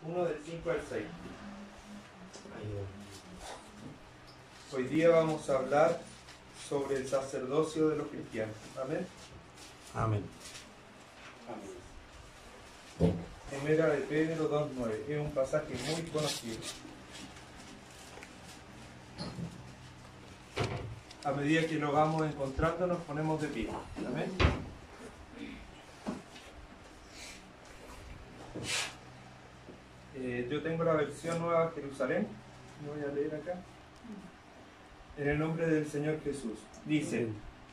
1 del 5 al 6. Hoy día vamos a hablar sobre el sacerdocio de los cristianos. Amén. Amén. Primera de Pedro 2:9. Es un pasaje muy conocido. A medida que lo vamos encontrando, nos ponemos de pie. Amén. Yo tengo la versión Nueva Jerusalén. Lo voy a leer acá. En el nombre del Señor Jesús. Dice: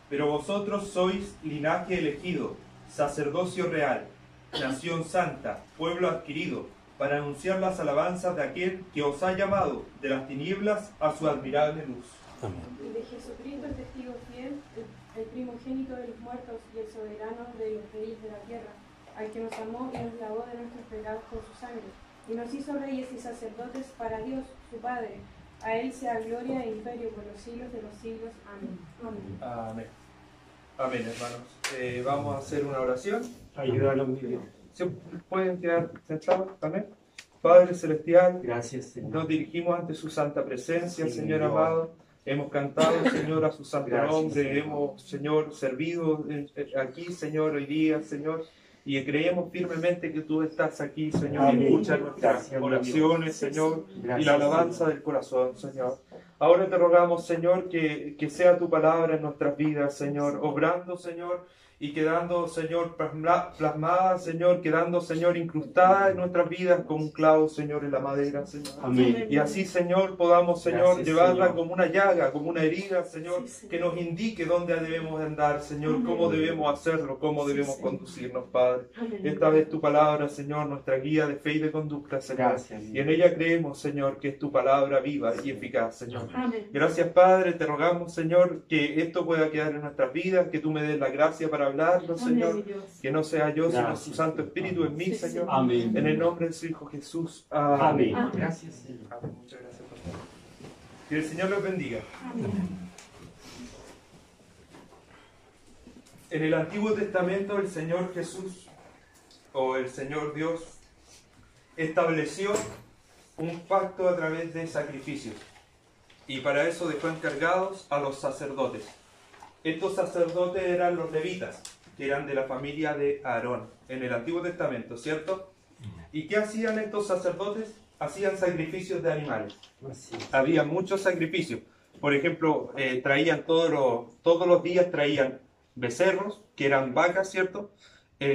pero vosotros sois linaje elegido, sacerdocio real, nación santa, pueblo adquirido, para anunciar las alabanzas de aquel que os ha llamado de las tinieblas a su admirable luz. Amén. Y de Jesucristo, el testigo fiel, el primogénito de los muertos y el soberano de los reyes de la tierra, al que nos amó y nos lavó de nuestros pecados con su sangre, y nos hizo reyes y sacerdotes para Dios, su Padre. A Él sea gloria e imperio por los siglos de los siglos. Amén. Amén. Amén. Amén, hermanos. Vamos a hacer una oración. Ayuda a los míos. ¿Se pueden quedar sentados? Amén. Padre Celestial, Gracias, Señor. nos dirigimos ante su santa presencia, Sí, Señor Dios. amado. Hemos cantado, Señor, a su santo Gracias, nombre. Señor. Hemos, Señor, servido aquí, Señor, hoy día, Señor. Y creemos firmemente que tú estás aquí, Señor, y Amén. escuchas nuestras Gracias, oraciones, Señor, Gracias, y la alabanza del corazón, Señor. Ahora te rogamos, Señor, que sea tu palabra en nuestras vidas, Señor, obrando, Señor, y quedando, Señor, plasmada, Señor, quedando, Señor, incrustada en nuestras vidas como un clavo, Señor, en la madera, Señor. Amén. Y así, Señor, podamos, Señor, Gracias, llevarla Señor. como una llaga, como una herida, Señor, Sí, Señor. que nos indique dónde debemos andar, Señor, cómo debemos hacerlo, cómo Sí, debemos Señor. conducirnos, Padre. Amén. Esta vez tu palabra, Señor, nuestra guía de fe y de conducta, Señor. Gracias, Y en ella creemos, Señor, que es tu palabra viva y eficaz, Señor. Amén. Gracias, Padre, te rogamos, Señor, que esto pueda quedar en nuestras vidas, que tú me des la gracia para hablarlo, Señor. Amén, Dios. Que no sea yo, sino Gracias. tu Santo Espíritu en mí, Sí, Señor. Amén. En el nombre de su Hijo Jesús. Amén. Amén. Gracias, Señor. Amén. Muchas gracias, pastor. Que el Señor los bendiga. Amén. En el Antiguo Testamento el Señor Jesús, o el Señor Dios, estableció un pacto a través de sacrificios. Y para eso dejó encargados a los sacerdotes. Estos sacerdotes eran los levitas, que eran de la familia de Aarón, en el Antiguo Testamento, ¿cierto? ¿Y qué hacían estos sacerdotes? Hacían sacrificios de animales. Así es. Había muchos sacrificios. Por ejemplo, traían todos los días traían becerros, que eran vacas, ¿cierto?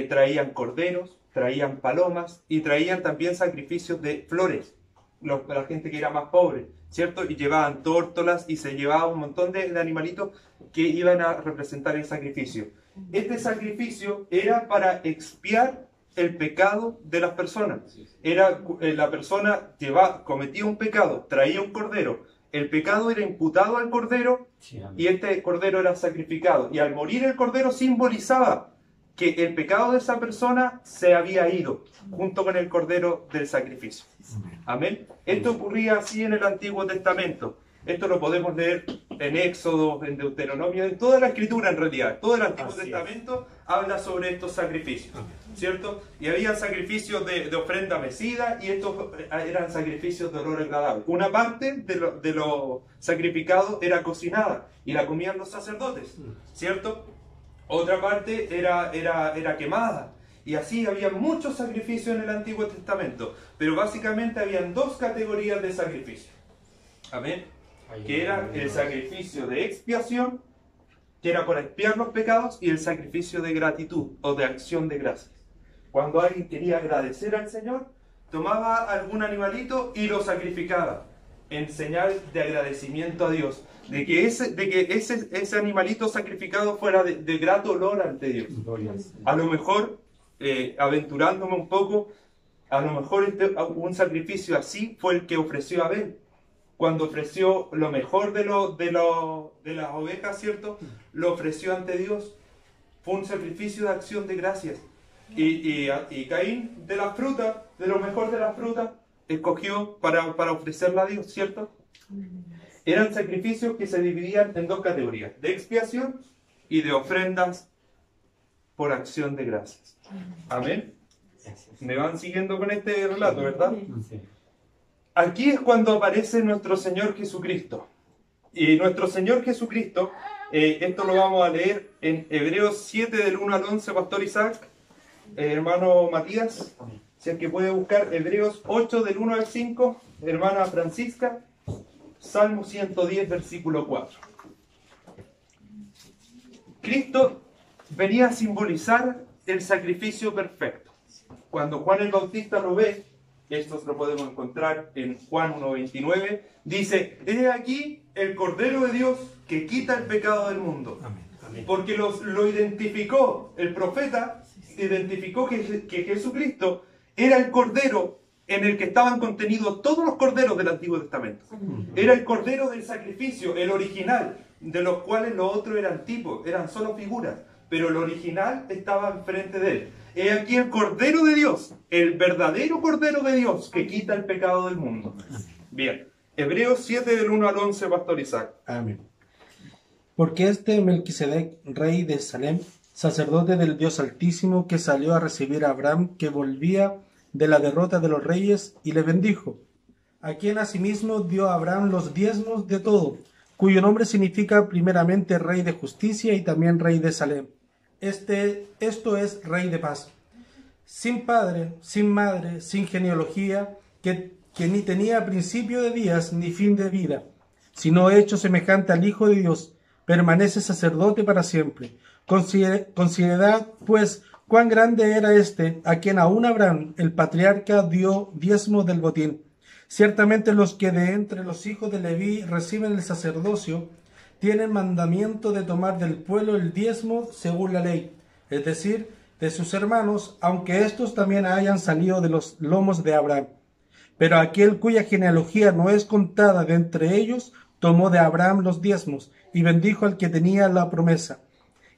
Traían corderos, traían palomas y traían también sacrificios de flores. La gente que era más pobre, ¿cierto? Y llevaban tórtolas y se llevaba un montón de animalitos que iban a representar el sacrificio. Este sacrificio era para expiar el pecado de las personas. Era la persona cometía un pecado, traía un cordero, el pecado era imputado al cordero Sí, amén. y este cordero era sacrificado. Y al morir el cordero simbolizaba que el pecado de esa persona se había ido junto con el cordero del sacrificio. Amén. Esto ocurría así en el Antiguo Testamento. Esto lo podemos leer en Éxodo, en Deuteronomio, en toda la Escritura en realidad. Todo el Antiguo Así es. Testamento habla sobre estos sacrificios, ¿cierto? Y había sacrificios de ofrenda mecida y estos eran sacrificios de olor agradable. Una parte de lo sacrificado era cocinada y la comían los sacerdotes, ¿cierto? Otra parte era quemada. Y así había muchos sacrificios en el Antiguo Testamento. Pero básicamente habían dos categorías de sacrificio. Amén. Que era el sacrificio de expiación, que era para expiar los pecados, y el sacrificio de gratitud o de acción de gracias. Cuando alguien quería agradecer al Señor, tomaba algún animalito y lo sacrificaba en señal de agradecimiento a Dios, de que ese animalito sacrificado fuera de grato olor ante Dios. Gloria al Señor. A lo mejor, aventurándome un poco, a lo mejor un sacrificio así fue el que ofreció Abel. Cuando ofreció lo mejor de las ovejas, ¿cierto? Lo ofreció ante Dios. Fue un sacrificio de acción de gracias. Y Caín, de la fruta, de lo mejor de la fruta, escogió para ofrecerla a Dios, ¿cierto? Eran sacrificios que se dividían en dos categorías, de expiación y de ofrendas por acción de gracias. Amén. Me van siguiendo con este relato, ¿verdad? Sí. Aquí es cuando aparece nuestro Señor Jesucristo. Y nuestro Señor Jesucristo, esto lo vamos a leer en Hebreos 7 del 1 al 11, Pastor Isaac, hermano Matías, si es que puede buscar Hebreos 8 del 1 al 5, hermana Francisca, Salmo 110, versículo 4. Cristo venía a simbolizar el sacrificio perfecto. Cuando Juan el Bautista lo ve, esto lo podemos encontrar en Juan 1:29, dice: he aquí el Cordero de Dios que quita el pecado del mundo. Amén. Amén. Porque lo identificó, el profeta identificó que Jesucristo era el Cordero en el que estaban contenidos todos los corderos del Antiguo Testamento. Era el Cordero del sacrificio, el original, de los cuales los otros eran tipos, eran solo figuras, pero el original estaba enfrente de él. He aquí el Cordero de Dios, el verdadero Cordero de Dios que quita el pecado del mundo. Bien, Hebreos 7 del 1 al 11, Pastor Isaac. Amén. Porque este Melquisedec, rey de Salem, sacerdote del Dios Altísimo, que salió a recibir a Abraham, que volvía de la derrota de los reyes, y le bendijo, a quien asimismo dio a Abraham los diezmos de todo, cuyo nombre significa primeramente Rey de Justicia y también Rey de Salem. Esto es Rey de Paz. Sin padre, sin madre, sin genealogía, que ni tenía principio de días ni fin de vida, sino hecho semejante al Hijo de Dios, permanece sacerdote para siempre. Considerad, pues, cuán grande era este, a quien aún Abraham, el patriarca, dio diezmo del botín. Ciertamente los que de entre los hijos de Leví reciben el sacerdocio, tienen mandamiento de tomar del pueblo el diezmo según la ley, es decir, de sus hermanos, aunque éstos también hayan salido de los lomos de Abraham. Pero aquel cuya genealogía no es contada de entre ellos, tomó de Abraham los diezmos, y bendijo al que tenía la promesa.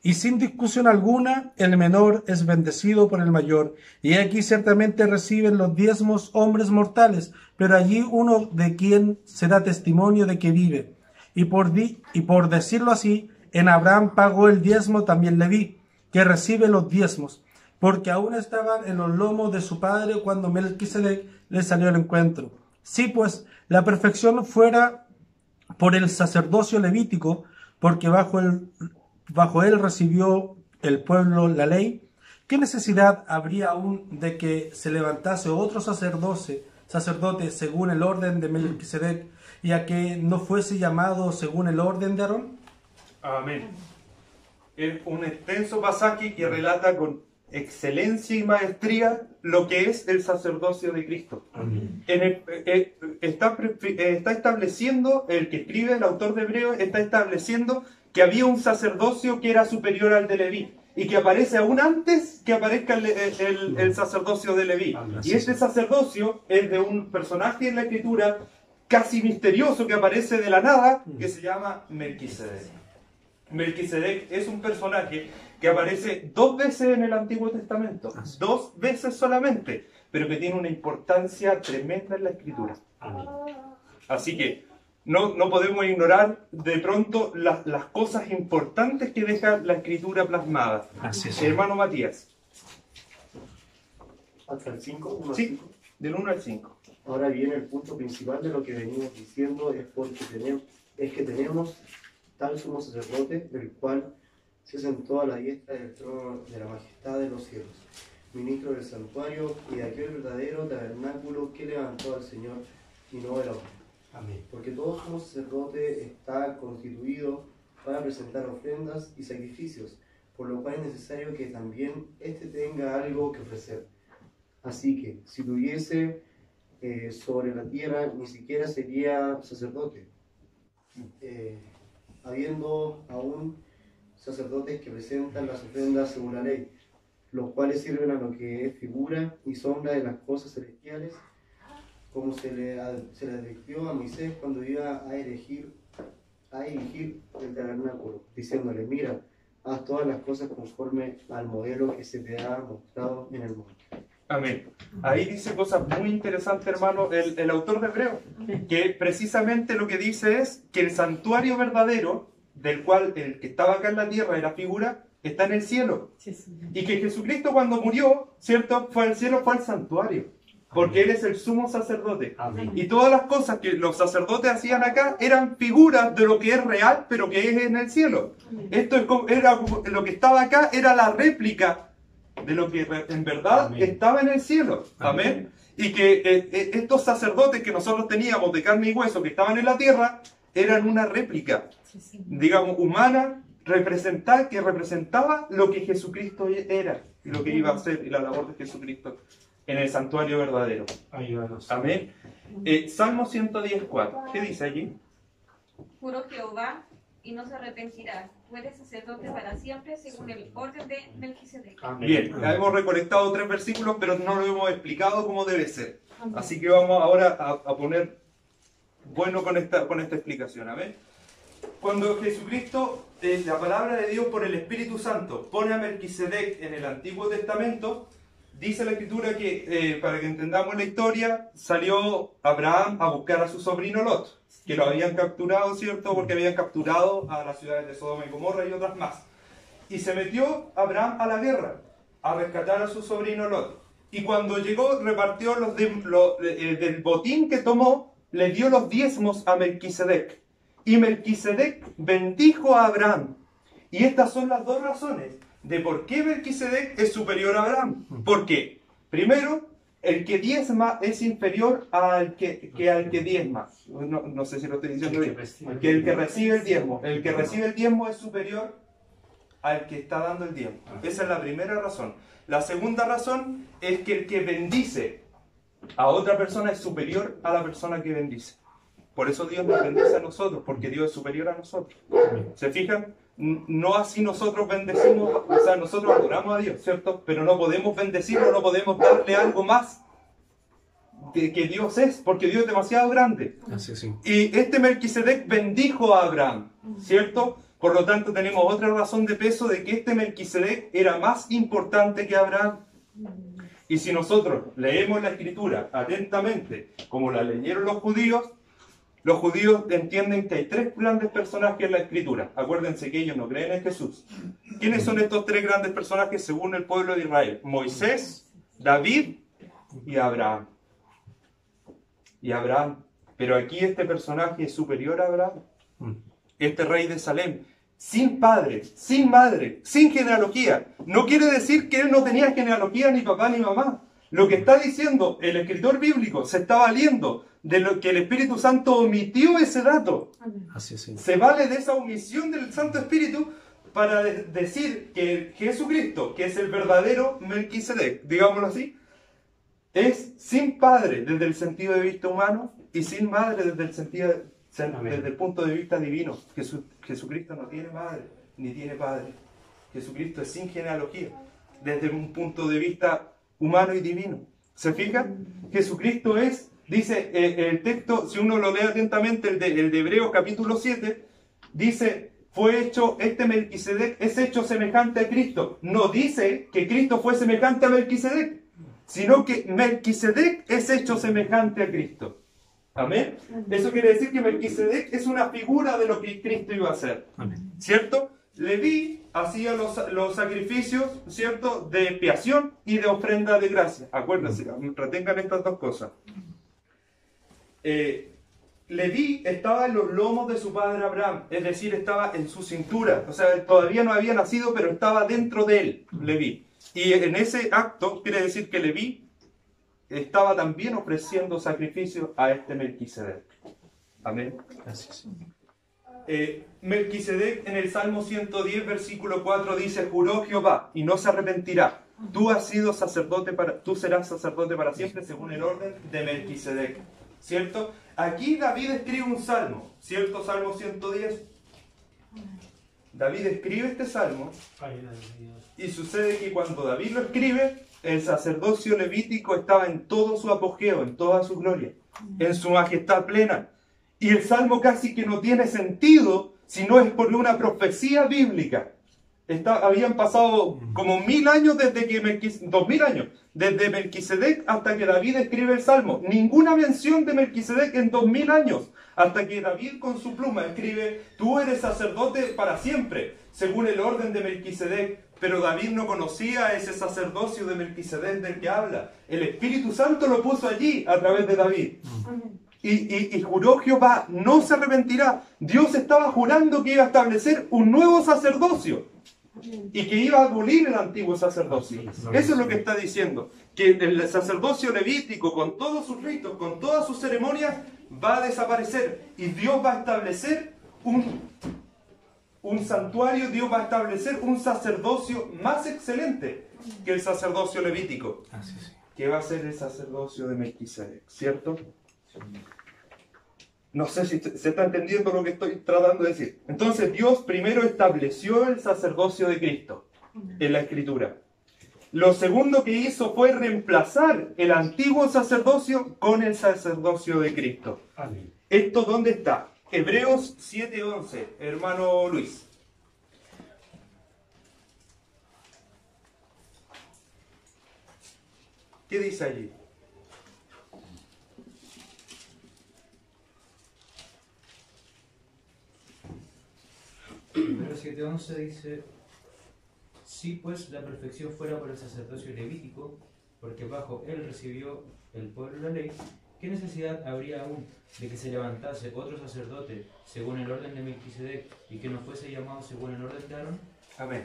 Y sin discusión alguna, el menor es bendecido por el mayor. Y aquí ciertamente reciben los diezmos hombres mortales, pero allí uno de quien se da testimonio de que vive. Y por decirlo así, en Abraham pagó el diezmo también Leví, que recibe los diezmos, porque aún estaban en los lomos de su padre cuando Melquisedec le salió al encuentro. Sí, pues, la perfección fuera por el sacerdocio levítico, porque bajo él recibió el pueblo la ley. ¿Qué necesidad habría aún de que se levantase otro sacerdote según el orden de Melquisedec, y a que no fuese llamado según el orden de Aarón? Amén. Es un extenso pasaje que relata con excelencia y maestría lo que es el sacerdocio de Cristo. Amén. Está estableciendo, el que escribe, el autor de Hebreos, está estableciendo que había un sacerdocio que era superior al de Leví, y que aparece aún antes que aparezca el sacerdocio de Leví. Y este sacerdocio es de un personaje en la Escritura casi misterioso que aparece de la nada, que se llama Melquisedec. Melquisedec es un personaje que aparece 2 veces en el Antiguo Testamento, 2 veces solamente, pero que tiene una importancia tremenda en la Escritura. Amén. Así que no podemos ignorar de pronto las cosas importantes que deja la Escritura plasmada. Así es. Hermano Matías. Hasta el 5, 1 al Sí, 5. del 1 al 5. Ahora bien, el punto principal de lo que venimos diciendo es que tenemos tal sumo sacerdote, el cual se sentó a la diestra del trono de la majestad de los cielos, ministro del santuario y de aquel verdadero tabernáculo que levantó al Señor y no el hombre. Amén. Porque todo sumo sacerdote está constituido para presentar ofrendas y sacrificios, por lo cual es necesario que también éste tenga algo que ofrecer. Así que, si tuviese sobre la tierra, ni siquiera sería sacerdote, habiendo aún sacerdotes que presentan las ofrendas según la ley, los cuales sirven a lo que es figura y sombra de las cosas celestiales, como se le advirtió a Moisés cuando iba a erigir el tabernáculo, diciéndole: mira, haz todas las cosas conforme al modelo que se te ha mostrado en el monte. Amén. Ahí dice cosas muy interesantes, hermano, el autor de Hebreos, que precisamente lo que dice es que el santuario verdadero, del cual el que estaba acá en la tierra era figura, está en el cielo. Y que Jesucristo cuando murió, ¿cierto? Fue al cielo, fue al santuario. Porque Él es el sumo sacerdote. Amén. Y todas las cosas que los sacerdotes hacían acá eran figuras de lo que es real, pero que es en el cielo. Esto es como, era como, lo que estaba acá era la réplica de lo que en verdad Amén. estaba en el cielo. Amén. Y que estos sacerdotes que nosotros teníamos de carne y hueso, que estaban en la tierra, eran una réplica, digamos, humana, que representaba lo que Jesucristo era, y lo que iba a hacer, y la labor de Jesucristo en el santuario verdadero. Ayúdanos. Amén. Salmo 110:4. ¿Qué dice allí? Juró Jehová y no se arrepentirá. Tú eres sacerdote para siempre según el orden de Melquisedec. Amén. Bien, hemos recolectado 3 versículos, pero no lo hemos explicado como debe ser. Así que vamos ahora a poner bueno con esta explicación. Amén. Cuando Jesucristo, la palabra de Dios por el Espíritu Santo, pone a Melquisedec en el Antiguo Testamento, dice la Escritura que, para que entendamos la historia, salió Abraham a buscar a su sobrino Lot, que lo habían capturado, ¿cierto? Porque habían capturado a las ciudades de Sodoma y Gomorra y otras más. Y se metió Abraham a la guerra, a rescatar a su sobrino Lot. Y cuando llegó, repartió del botín que tomó, le dio los diezmos a Melquisedec. Y Melquisedec bendijo a Abraham. Y estas son las 2 razones de por qué Melquisedec es superior a Abraham. ¿Por qué? Primero, el que diezma es inferior al que diezma. No sé si lo estoy diciendo bien. Que el que recibe el diezmo. El que recibe el diezmo es superior al que está dando el diezmo. Esa es la primera razón. La segunda razón es que el que bendice a otra persona es superior a la persona que bendice. Por eso Dios nos bendice a nosotros, porque Dios es superior a nosotros. ¿Se fijan? No así nosotros bendecimos, o sea, nosotros adoramos a Dios, ¿cierto? Pero no podemos bendecirlo, no podemos darle algo más de que Dios es, porque Dios es demasiado grande. Así sí. Y este Melquisedec bendijo a Abraham, ¿cierto? Por lo tanto, tenemos otra razón de peso de que este Melquisedec era más importante que Abraham. Y si nosotros leemos la Escritura atentamente, como la leyeron los judíos entienden que hay 3 grandes personajes en la Escritura. Acuérdense que ellos no creen en Jesús. ¿Quiénes son estos 3 grandes personajes según el pueblo de Israel? Moisés, David y Abraham. Pero aquí este personaje es superior a Abraham. Este rey de Salem, sin padre, sin madre, sin genealogía. No quiere decir que él no tenía genealogía, ni papá ni mamá. Lo que está diciendo el escritor bíblico se está valiendo de lo que el Espíritu Santo omitió ese dato. Así sí. Se vale de esa omisión del Santo Espíritu para decir que Jesucristo, que es el verdadero Melquisedec, digámoslo así, es sin padre desde el sentido de vista humano y sin madre desde el punto de vista divino. Jesucristo no tiene madre ni tiene padre. Jesucristo es sin genealogía desde un punto de vista humano y divino. ¿Se fijan? Jesucristo es, dice el texto, si uno lo lee atentamente, el de Hebreos capítulo 7, dice, fue hecho, este Melquisedec es hecho semejante a Cristo. No dice que Cristo fue semejante a Melquisedec, sino que Melquisedec es hecho semejante a Cristo. ¿Amén? Eso quiere decir que Melquisedec es una figura de lo que Cristo iba a hacer. Amén. ¿Cierto? Leví hacía los sacrificios, ¿cierto?, de expiación y de ofrenda de gracia. Acuérdense, retengan estas 2 cosas. Leví estaba en los lomos de su padre Abraham, es decir, estaba en su cintura. O sea, todavía no había nacido, pero estaba dentro de él, Leví. Y en ese acto quiere decir que Leví estaba también ofreciendo sacrificios a este Melquisedec. Amén. Gracias. Melquisedec en el Salmo 110, versículo 4 dice, juró Jehová y no se arrepentirá. Tú serás sacerdote para siempre según el orden de Melquisedec. ¿Cierto? Aquí David escribe un salmo, ¿cierto? Salmo 110. David escribe este salmo y sucede que cuando David lo escribe, el sacerdocio levítico estaba en todo su apogeo, en toda su gloria, en su majestad plena. Y el salmo casi que no tiene sentido si no es por una profecía bíblica. Habían pasado como 1000 años desde que 2000 años, desde Melquisedec hasta que David escribe el Salmo. Ninguna mención de Melquisedec en 2000 años, hasta que David con su pluma escribe: tú eres sacerdote para siempre, según el orden de Melquisedec. Pero David no conocía ese sacerdocio de Melquisedec del que habla. El Espíritu Santo lo puso allí a través de David. Y juró Jehová, no se arrepentirá. Dios estaba jurando que iba a establecer un nuevo sacerdocio y que iba a abolir el antiguo sacerdocio. Eso es lo que está diciendo, que el sacerdocio levítico, con todos sus ritos, con todas sus ceremonias, va a desaparecer, y Dios va a establecer un santuario. Dios va a establecer un sacerdocio más excelente que el sacerdocio levítico, que va a ser el sacerdocio de Melquisedec, ¿cierto? No sé si se está entendiendo lo que estoy tratando de decir. Entonces Dios primero estableció el sacerdocio de Cristo en la Escritura. Lo segundo que hizo fue reemplazar el antiguo sacerdocio con el sacerdocio de Cristo. Amén. ¿Esto dónde está? Hebreos 7:11, hermano Luis. ¿Qué dice allí? Hebreos 7:11 dice: si pues la perfección fuera por el sacerdocio levítico, porque bajo él recibió el pueblo la ley, ¿qué necesidad habría aún de que se levantase otro sacerdote según el orden de Melquisedec y que no fuese llamado según el orden de Aarón? Amén.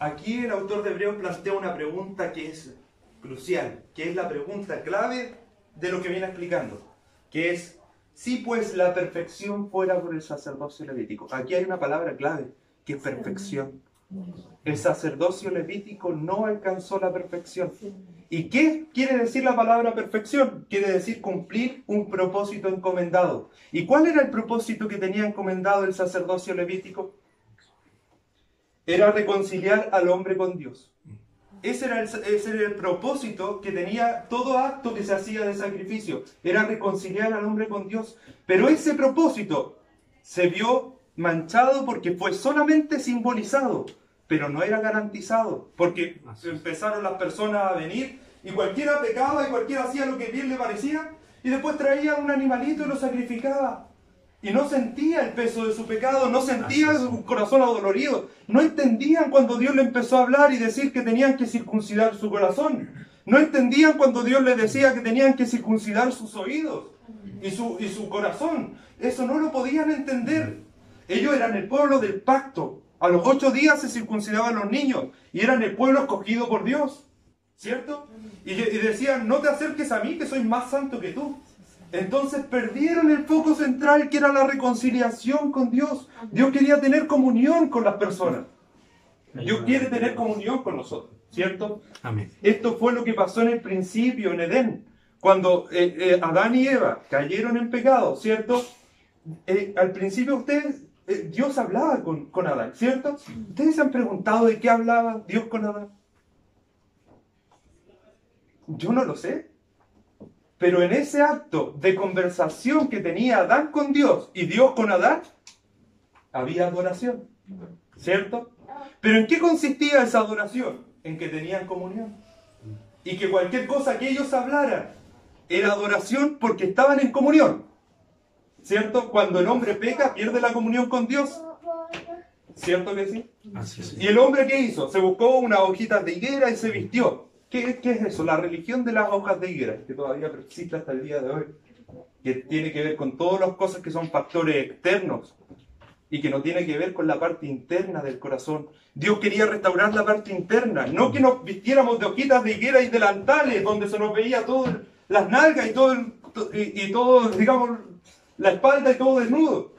Aquí el autor de Hebreos plantea una pregunta que es crucial, que es la pregunta clave de lo que viene explicando, que es: si pues la perfección fuera por el sacerdocio levítico. Aquí hay una palabra clave, que es perfección. El sacerdocio levítico no alcanzó la perfección. ¿Y qué quiere decir la palabra perfección? Quiere decir cumplir un propósito encomendado. ¿Y cuál era el propósito que tenía encomendado el sacerdocio levítico? Era reconciliar al hombre con Dios. Ese era el propósito que tenía todo acto que se hacía de sacrificio. Era reconciliar al hombre con Dios. Pero ese propósito se vio manchado porque fue solamente simbolizado, pero no era garantizado. Porque empezaron las personas a venir y cualquiera pecaba y cualquiera hacía lo que bien le parecía, y después traía un animalito y lo sacrificaba. Y no sentía el peso de su pecado, no sentía su corazón adolorido. No entendían cuando Dios le empezó a hablar y decir que tenían que circuncidar su corazón. No entendían cuando Dios les decía que tenían que circuncidar sus oídos y su corazón. Eso no lo podían entender. Ellos eran el pueblo del pacto. A los 8 días se circuncidaban los niños y eran el pueblo escogido por Dios, ¿cierto? Y decían: no te acerques a mí, que soy más santo que tú. Entonces perdieron el foco central, que era la reconciliación con Dios. Dios quería tener comunión con las personas. Dios quiere tener comunión con nosotros, ¿cierto? Amén. Esto fue lo que pasó en el principio, en Edén. Cuando Adán y Eva cayeron en pecado, ¿cierto? Al principio Dios hablaba con Adán, ¿cierto? ¿Ustedes se han preguntado de qué hablaba Dios con Adán? Yo no lo sé. Pero en ese acto de conversación que tenía Adán con Dios y Dios con Adán, había adoración, ¿cierto? ¿Pero en qué consistía esa adoración? En que tenían comunión. Y que cualquier cosa que ellos hablaran era adoración porque estaban en comunión, ¿cierto? Cuando el hombre peca, pierde la comunión con Dios. ¿Cierto que sí? Así es. ¿Y el hombre qué hizo? Se buscó unas hojitas de higuera y se vistió. ¿Qué es eso? La religión de las hojas de higuera, que todavía persiste hasta el día de hoy, que tiene que ver con todas las cosas que son factores externos y que no tiene que ver con la parte interna del corazón. Dios quería restaurar la parte interna, no que nos vistiéramos de hojitas de higuera y delantales donde se nos veía todo, las nalgas y todo, digamos, la espalda y todo desnudo.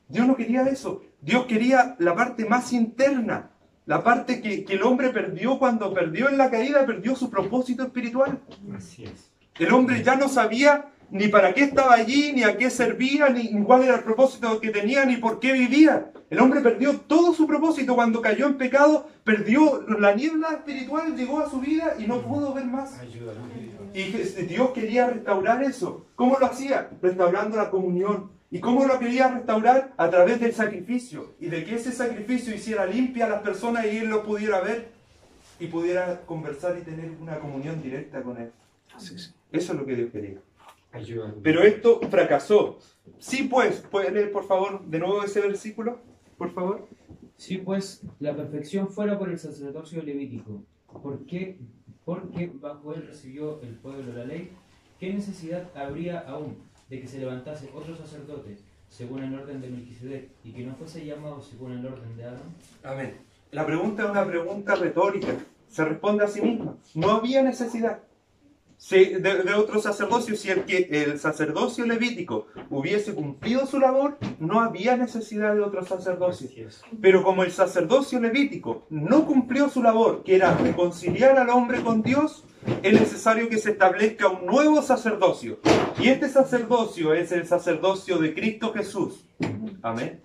Dios no quería eso. Dios quería la parte más interna. La parte que el hombre perdió cuando perdió en la caída, perdió su propósito espiritual. Así es. El hombre ya no sabía ni para qué estaba allí, ni a qué servía, ni cuál era el propósito que tenía, ni por qué vivía. El hombre perdió todo su propósito cuando cayó en pecado, perdió la niebla espiritual, llegó a su vida y no pudo ver más. Y Dios quería restaurar eso. ¿Cómo lo hacía? Restaurando la comunión. ¿Y cómo lo quería restaurar? A través del sacrificio. Y de que ese sacrificio hiciera limpia a las personas y Él lo pudiera ver y pudiera conversar y tener una comunión directa con Él. Eso es lo que Dios quería. Pero esto fracasó. Sí, pues, ¿puede leer por favor de nuevo ese versículo? Por favor. Si pues la perfección fuera por el sacerdocio levítico, ¿por qué? Porque bajo él recibió el pueblo la ley. ¿Qué necesidad habría aún de que se levantase otro sacerdote según el orden de Melquisedec y que no fuese llamado según el orden de Aarón? Amén. La pregunta es una pregunta retórica. Se responde a sí misma. No había necesidad de otro sacerdocio. Si el sacerdocio levítico hubiese cumplido su labor, no había necesidad de otro sacerdocio. Pero como el sacerdocio levítico no cumplió su labor, que era reconciliar al hombre con Dios, es necesario que se establezca un nuevo sacerdocio. Y este sacerdocio es el sacerdocio de Cristo Jesús. Amén.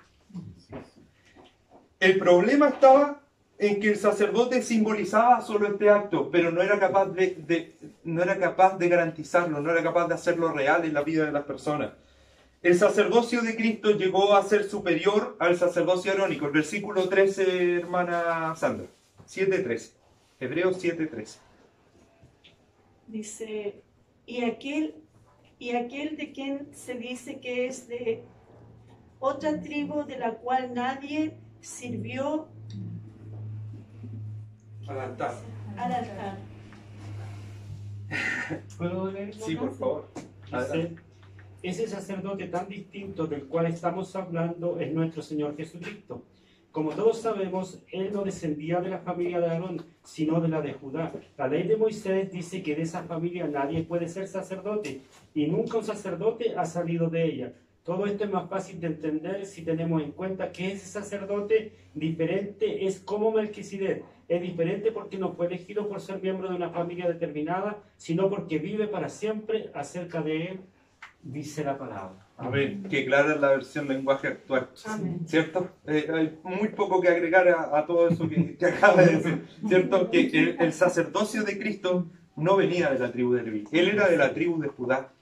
El problema estaba en que el sacerdote simbolizaba solo este acto, pero no era capaz de garantizarlo, no era capaz de hacerlo real en la vida de las personas. El sacerdocio de Cristo llegó a ser superior al sacerdocio arónico. El versículo 13, hermana Sandra, 7:13. Hebreos 7:13. Dice, y aquel de quien se dice que es de otra tribu de la cual nadie sirvió Al altar. al altar. ¿Puedo leer? Sí, por favor. Dice, ese sacerdote tan distinto del cual estamos hablando es nuestro Señor Jesucristo. Como todos sabemos, Él no descendía de la familia de Aarón, sino de la de Judá. La ley de Moisés dice que de esa familia nadie puede ser sacerdote, y nunca un sacerdote ha salido de ella. Todo esto es más fácil de entender si tenemos en cuenta que ese sacerdote diferente es como Melquisedec. Es diferente porque no fue elegido por ser miembro de una familia determinada, sino porque vive para siempre. Acerca de él dice la palabra. Amén. Que clara es la versión lenguaje actual. Amén. ¿Cierto? Hay muy poco que agregar a todo eso que acaba de decir. ¿Cierto? Que el sacerdocio de Cristo no venía de la tribu de Leví. Él era de la tribu de Judá.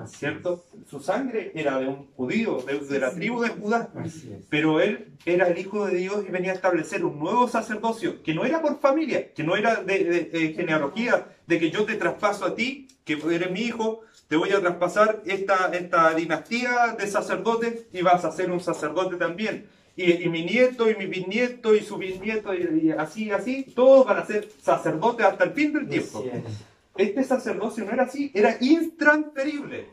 ¿Cierto? Su sangre era de un judío, de la tribu de Judá. Pero él era el Hijo de Dios y venía a establecer un nuevo sacerdocio que no era por familia, que no era de genealogía, de que yo te traspaso a ti, que eres mi hijo, te voy a traspasar esta dinastía de sacerdotes y vas a ser un sacerdote también. Y mi nieto, y mi bisnieto, y su bisnieto, y así, todos van a ser sacerdotes hasta el fin del tiempo. Este sacerdocio no era así, era intransferible.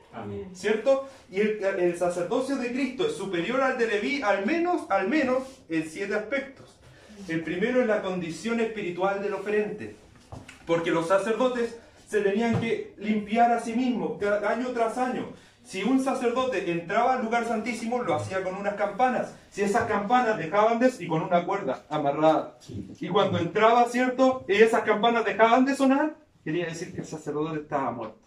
¿Cierto? Y el sacerdocio de Cristo es superior al de Leví, al menos en 7 aspectos. El primero es la condición espiritual del oferente. Porque los sacerdotes se tenían que limpiar a sí mismos año tras año. Si un sacerdote entraba al lugar santísimo, lo hacía con unas campanas. Si esas campanas dejaban y con una cuerda amarrada. Y cuando entraba, ¿cierto? Y esas campanas dejaban de sonar, quería decir que el sacerdote estaba muerto.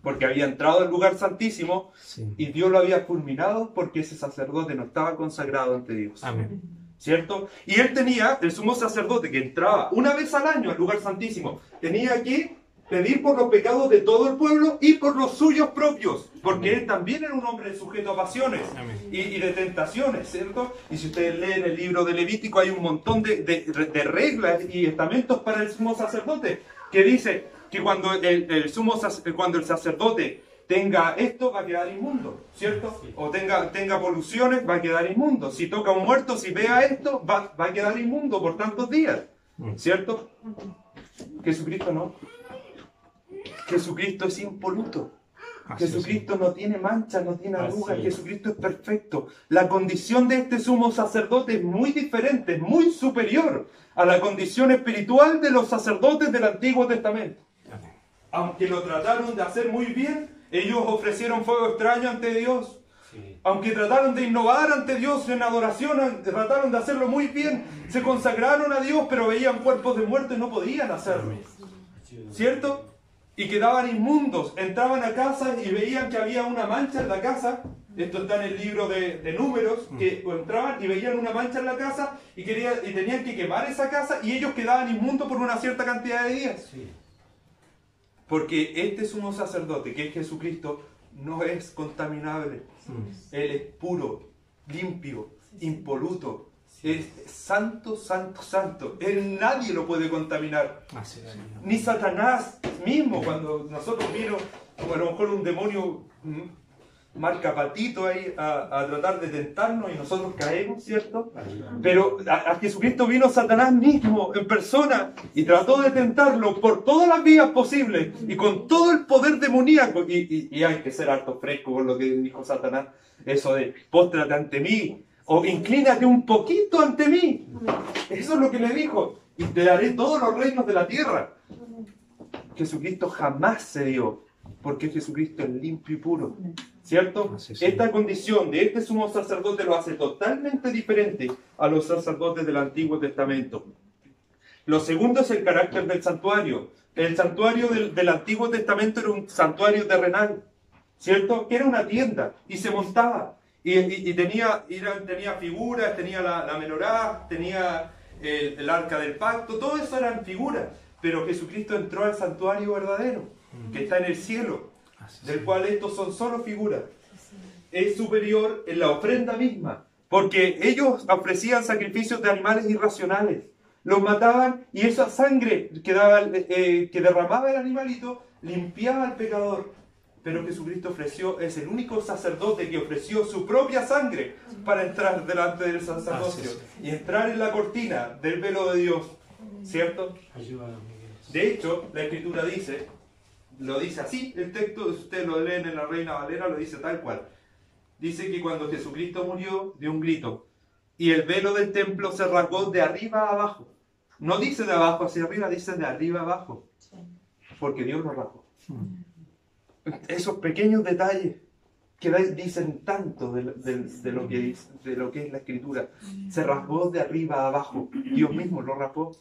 Porque había entrado al lugar santísimo y Dios lo había fulminado porque ese sacerdote no estaba consagrado ante Dios. Amén. ¿Cierto? Y él tenía, el sumo sacerdote que entraba una vez al año al lugar santísimo, tenía que pedir por los pecados de todo el pueblo y por los suyos propios, porque él también era un hombre sujeto a pasiones y de tentaciones, ¿cierto? Y si ustedes leen el libro de Levítico hay un montón de reglas y estamentos para el sumo sacerdote, que dice que cuando el sacerdote tenga esto, va a quedar inmundo, ¿cierto? O tenga poluciones, va a quedar inmundo. Si toca a un muerto, si vea esto, va a quedar inmundo por tantos días, ¿cierto? Jesucristo no. Jesucristo es impoluto. Jesucristo no tiene mancha, no tiene arrugas. Jesucristo es perfecto. La condición de este sumo sacerdote es muy diferente, es muy superior a la condición espiritual de los sacerdotes del Antiguo Testamento. Aunque lo trataron de hacer muy bien, ellos ofrecieron fuego extraño ante Dios. Aunque trataron de innovar ante Dios en adoración, trataron de hacerlo muy bien, se consagraron a Dios, pero veían cuerpos de muertos y no podían hacerlo. ¿Cierto? Y quedaban inmundos. Entraban a casa y veían que había una mancha en la casa. Esto está en el libro de Números, que entraban y veían una mancha en la casa y tenían que quemar esa casa y ellos quedaban inmundos por una cierta cantidad de días. Porque este sumo sacerdote, que es Jesucristo, no es contaminable. Él es puro, limpio, impoluto. Es santo, santo, santo. Él nadie lo puede contaminar. Ni Satanás mismo, cuando nosotros vino, como a lo mejor un demonio marca patito ahí a tratar de tentarnos y nosotros caemos, ¿cierto? Pero a Jesucristo vino Satanás mismo en persona y trató de tentarlo por todas las vías posibles y con todo el poder demoníaco. Y hay que ser harto fresco con lo que dijo Satanás, eso de póstrate ante mí o inclínate un poquito ante mí. Eso es lo que le dijo. Y te daré todos los reinos de la tierra. Jesucristo jamás se dio, porque Jesucristo es limpio y puro, ¿cierto? Esta condición de este sumo sacerdote lo hace totalmente diferente a los sacerdotes del Antiguo Testamento. Lo segundo es el carácter del santuario. El santuario del Antiguo Testamento era un santuario terrenal, ¿cierto? Que era una tienda y se montaba. Y tenía figuras, tenía la menorá, tenía el arca del pacto, todo eso eran figuras. Pero Jesucristo entró al santuario verdadero, que está en el cielo, del cual estos son solo figuras. Es superior en la ofrenda misma, porque ellos ofrecían sacrificios de animales irracionales. Los mataban y esa sangre que derramaba el animalito limpiaba al pecador. Pero Jesucristo es el único sacerdote que ofreció su propia sangre para entrar delante del sacerdocio y entrar en la cortina del velo de Dios, ¿cierto? De hecho, la Escritura lo dice así, el texto, ustedes lo leen en la Reina Valera, lo dice tal cual. Dice que cuando Jesucristo murió, dio un grito, y el velo del templo se rasgó de arriba a abajo. No dice de abajo hacia arriba, dice de arriba a abajo, porque Dios lo rasgó. Esos pequeños detalles que dicen tanto de lo que es la Escritura. Se rasgó de arriba a abajo, Dios mismo lo rasgó.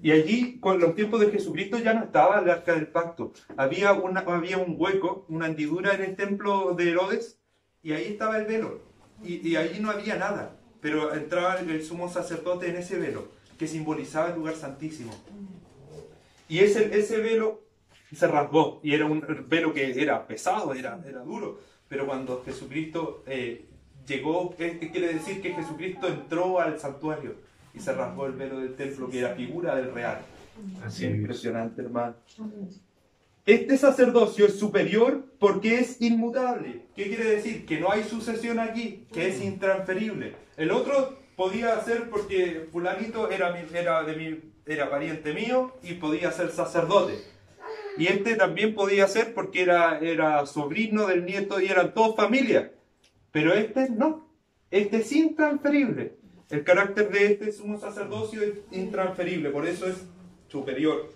Y allí, con los tiempos de Jesucristo, ya no estaba el arca del pacto. Había un hueco, una hendidura en el templo de Herodes, y ahí estaba el velo. Y allí no había nada. Pero entraba el sumo sacerdote en ese velo, que simbolizaba el lugar santísimo. Y ese velo se rasgó, y era un velo que era pesado, era duro. Pero cuando Jesucristo llegó, quiere decir que Jesucristo entró al santuario y se rasgó el velo del templo, que era figura del real. Así es. Impresionante, hermano. Este sacerdocio es superior porque es inmutable. ¿Qué quiere decir? Que no hay sucesión aquí, que es intransferible. El otro podía ser porque fulanito era pariente mío y podía ser sacerdote. Y este también podía ser porque era sobrino del nieto y eran todos familia. Pero este no. Este es intransferible. El carácter de este sumo sacerdocio es intransferible, por eso es superior.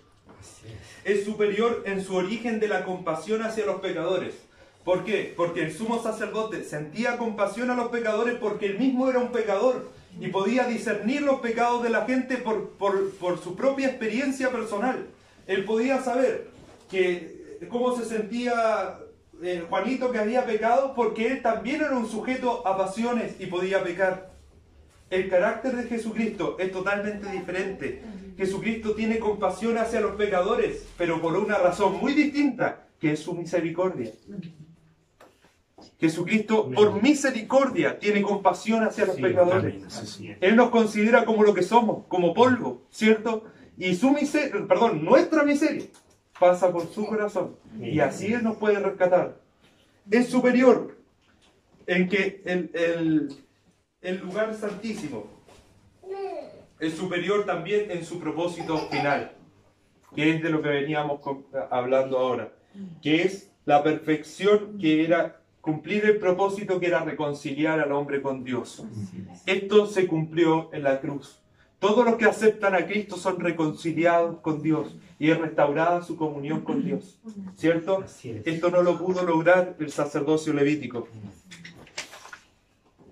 Es superior en su origen de la compasión hacia los pecadores. ¿Por qué? Porque el sumo sacerdote sentía compasión a los pecadores porque él mismo era un pecador y podía discernir los pecados de la gente por su propia experiencia personal. Él podía saber cómo se sentía Juanito que había pecado porque él también era un sujeto a pasiones y podía pecar. El carácter de Jesucristo es totalmente diferente. Jesucristo tiene compasión hacia los pecadores, pero por una razón muy distinta, que es su misericordia. Jesucristo, por misericordia, tiene compasión hacia los pecadores. Él nos considera como lo que somos, como polvo, ¿cierto? Y nuestra miseria pasa por su corazón. Y así Él nos puede rescatar. Es superior en que el lugar santísimo es superior también en su propósito final, que es de lo que veníamos hablando ahora, que es la perfección, que era cumplir el propósito, que era reconciliar al hombre con Dios. Esto se cumplió en la cruz. Todos los que aceptan a Cristo son reconciliados con Dios y es restaurada su comunión con Dios, ¿cierto? Esto no lo pudo lograr el sacerdocio levítico.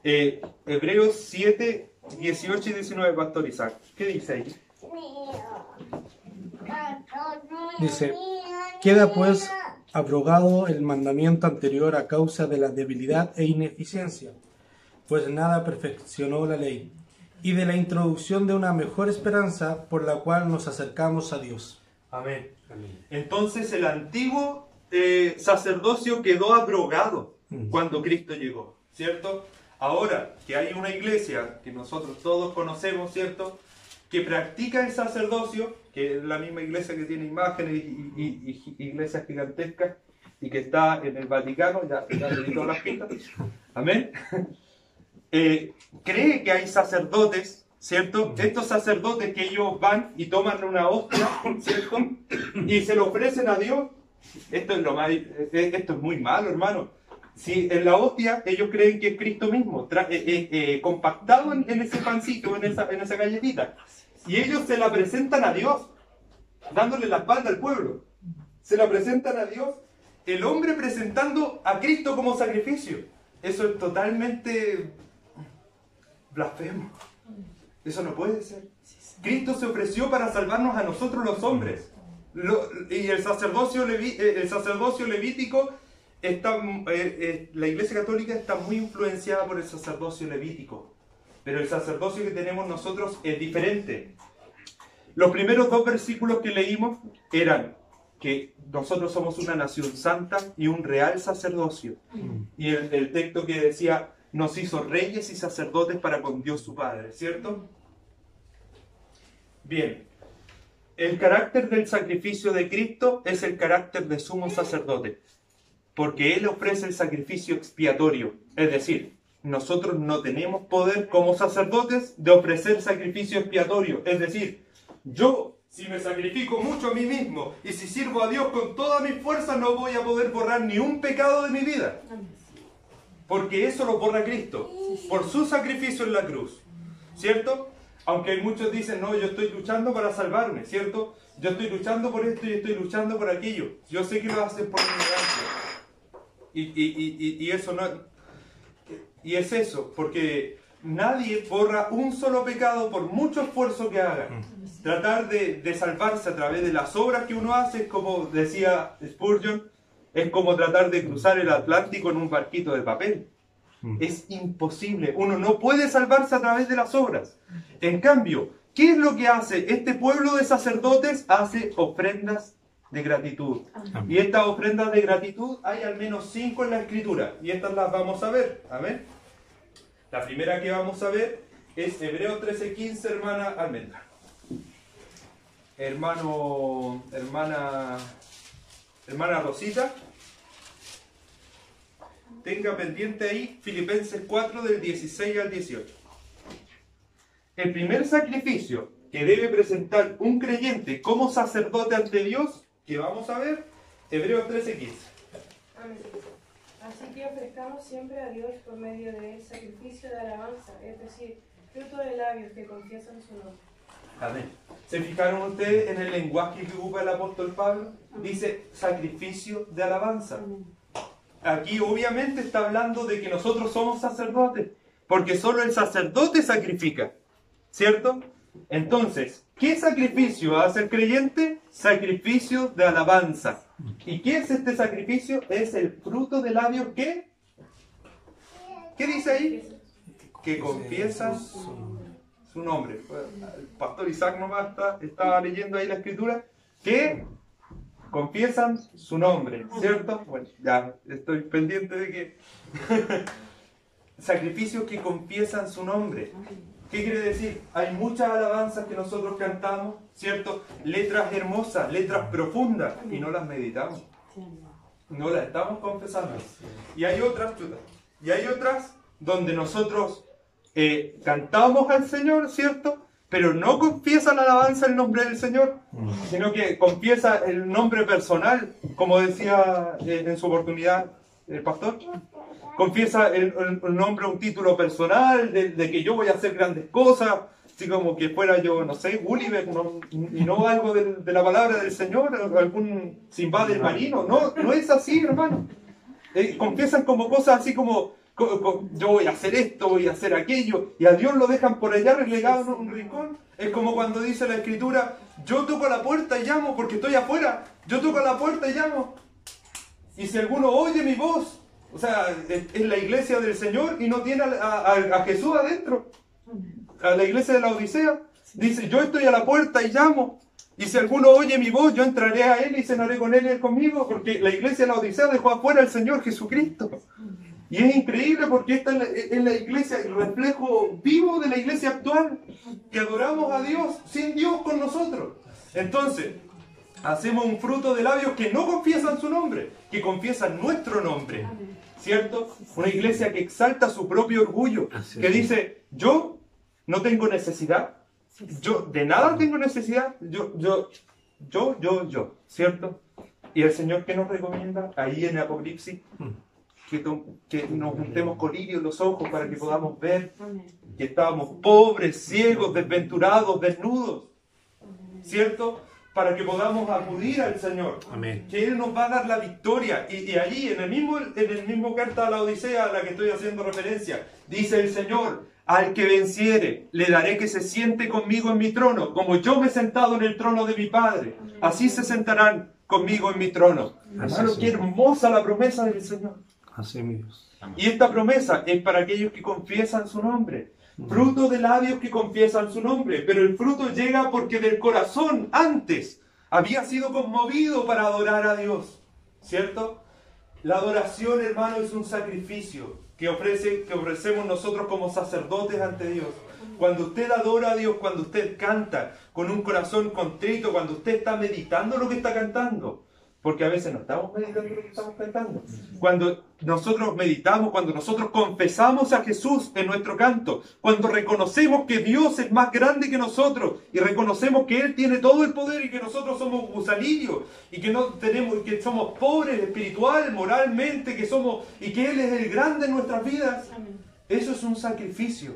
Hebreos 7, 18 y 19, Pastor Isaac. ¿Qué dice ahí? Dice, queda pues abrogado el mandamiento anterior a causa de la debilidad e ineficiencia, pues nada perfeccionó la ley, y de la introducción de una mejor esperanza por la cual nos acercamos a Dios. Amén. Entonces el antiguo sacerdocio quedó abrogado cuando Cristo llegó, ¿cierto? Ahora que hay una iglesia que nosotros todos conocemos, ¿cierto?, que practica el sacerdocio, que es la misma iglesia que tiene imágenes y iglesias gigantescas y que está en el Vaticano, ya le di todas las pistas, amén, cree que hay sacerdotes, ¿cierto? Estos sacerdotes que ellos van y toman una hostia, ¿cierto?, y se lo ofrecen a Dios. Esto es muy malo, hermano. Si en la hostia ellos creen que es Cristo mismo, compactado en ese pancito, en esa galletita. Y ellos se la presentan a Dios, dándole la espalda al pueblo. Se la presentan a Dios, el hombre presentando a Cristo como sacrificio. Eso es totalmente blasfemo. Eso no puede ser. Cristo se ofreció para salvarnos a nosotros los hombres. Y el sacerdocio levítico, la Iglesia Católica está muy influenciada por el sacerdocio levítico. Pero el sacerdocio que tenemos nosotros es diferente. Los primeros 2 versículos que leímos eran que nosotros somos una nación santa y un real sacerdocio. Y el texto que decía, nos hizo reyes y sacerdotes para con Dios su Padre, ¿cierto? Bien, el carácter del sacrificio de Cristo es el carácter de sumo sacerdote, porque Él ofrece el sacrificio expiatorio, es decir, nosotros no tenemos poder como sacerdotes de ofrecer sacrificio expiatorio, es decir, yo, si me sacrifico mucho a mí mismo y si sirvo a Dios con todas mis fuerzas, no voy a poder borrar ni un pecado de mi vida. Porque eso lo borra Cristo, por su sacrificio en la cruz. ¿Cierto? Aunque muchos dicen, no, yo estoy luchando para salvarme, ¿cierto? Yo estoy luchando por esto y estoy luchando por aquello. Yo sé que lo hacen por ignorancia. Y eso no... Y es eso, porque nadie borra un solo pecado por mucho esfuerzo que haga. Tratar de salvarse a través de las obras que uno hace, como decía Spurgeon, es como tratar de cruzar el Atlántico en un barquito de papel. Es imposible. Uno no puede salvarse a través de las obras. En cambio, ¿qué es lo que hace? Este pueblo de sacerdotes hace ofrendas de gratitud. Y estas ofrendas de gratitud hay al menos 5 en la Escritura. Y estas las vamos a ver. Amén. La primera que vamos a ver es Hebreos 13:15, hermana Almendra. Hermana Rosita, tenga pendiente ahí Filipenses 4 del 16 al 18. El primer sacrificio que debe presentar un creyente como sacerdote ante Dios, que vamos a ver, Hebreos 13:15. Amén. Así que ofrezcamos siempre a Dios por medio de él sacrificio de alabanza, es decir, fruto de labios que confiesan su nombre. Amén. ¿Se fijaron ustedes en el lenguaje que ocupa el apóstol Pablo? Dice sacrificio de alabanza. Aquí obviamente está hablando de que nosotros somos sacerdotes, porque solo el sacerdote sacrifica, ¿cierto? Entonces, ¿qué sacrificio hace el creyente? Sacrificio de alabanza. ¿Y qué es este sacrificio? Es el fruto de labios que... ¿Qué dice ahí? Que confiesa su nombre. El pastor Isaac nomás estaba leyendo ahí la escritura. Que confiesan su nombre, ¿cierto? Bueno, ya estoy pendiente de que... Sacrificios que confiesan su nombre. ¿Qué quiere decir? Hay muchas alabanzas que nosotros cantamos, ¿cierto? Letras hermosas, letras profundas, y no las meditamos. No las estamos confesando. Y hay otras donde nosotros cantamos al Señor, ¿cierto? Pero no confiesa la alabanza el nombre del Señor, sino que confiesa el nombre personal, como decía en su oportunidad el pastor. Confiesa el nombre, un título personal, de que yo voy a hacer grandes cosas, así como que fuera yo, no sé, Gulliver, y no algo de la palabra del Señor, algún Sinbad del marino. No es así, hermano. Confiesan como cosas así como, yo voy a hacer esto, voy a hacer aquello, y a Dios lo dejan por allá relegado en un rincón. Es como cuando dice la Escritura, yo toco a la puerta y llamo, porque estoy afuera, yo toco a la puerta y llamo. Y si alguno oye mi voz, o sea, es la iglesia del Señor y no tiene a Jesús adentro. A la iglesia de la Odisea. Dice, yo estoy a la puerta y llamo. Y si alguno oye mi voz, yo entraré a él y cenaré con él y él conmigo, porque la iglesia de la Odisea dejó afuera al Señor Jesucristo. Y es increíble porque esta es la iglesia, el reflejo vivo de la iglesia actual, que adoramos a Dios sin Dios con nosotros. Entonces, hacemos un fruto de labios que no confiesan su nombre, que confiesan nuestro nombre. ¿Cierto? Una iglesia que exalta su propio orgullo, que dice, yo no tengo necesidad, yo de nada tengo necesidad, yo, ¿cierto? Y el Señor que nos recomienda ahí en Apocalipsis, que nos juntemos con lirio en los ojos para que podamos ver que estábamos pobres, ciegos, desventurados, desnudos, ¿cierto? Para que podamos acudir al Señor. Amén. Que Él nos va a dar la victoria. Y allí, en el mismo carta a la Odisea a la que estoy haciendo referencia, dice el Señor, al que venciere, le daré que se siente conmigo en mi trono, como yo me he sentado en el trono de mi Padre. Así se sentarán conmigo en mi trono. Hermano, qué hermosa la promesa del Señor. Así mi Dios. Y esta promesa es para aquellos que confiesan su nombre. Fruto de labios que confiesan su nombre. Pero el fruto llega porque del corazón antes había sido conmovido para adorar a Dios. ¿Cierto? La adoración, hermano, es un sacrificio que ofrecemos nosotros como sacerdotes ante Dios. Cuando usted adora a Dios, cuando usted canta con un corazón contrito, cuando usted está meditando lo que está cantando. Porque a veces no estamos meditando lo que estamos cantando. Cuando nosotros meditamos, cuando nosotros confesamos a Jesús en nuestro canto, cuando reconocemos que Dios es más grande que nosotros y reconocemos que Él tiene todo el poder y que nosotros somos gusanillos y que no tenemos, que somos pobres espiritual, moralmente, y que Él es el grande en nuestras vidas, eso es un sacrificio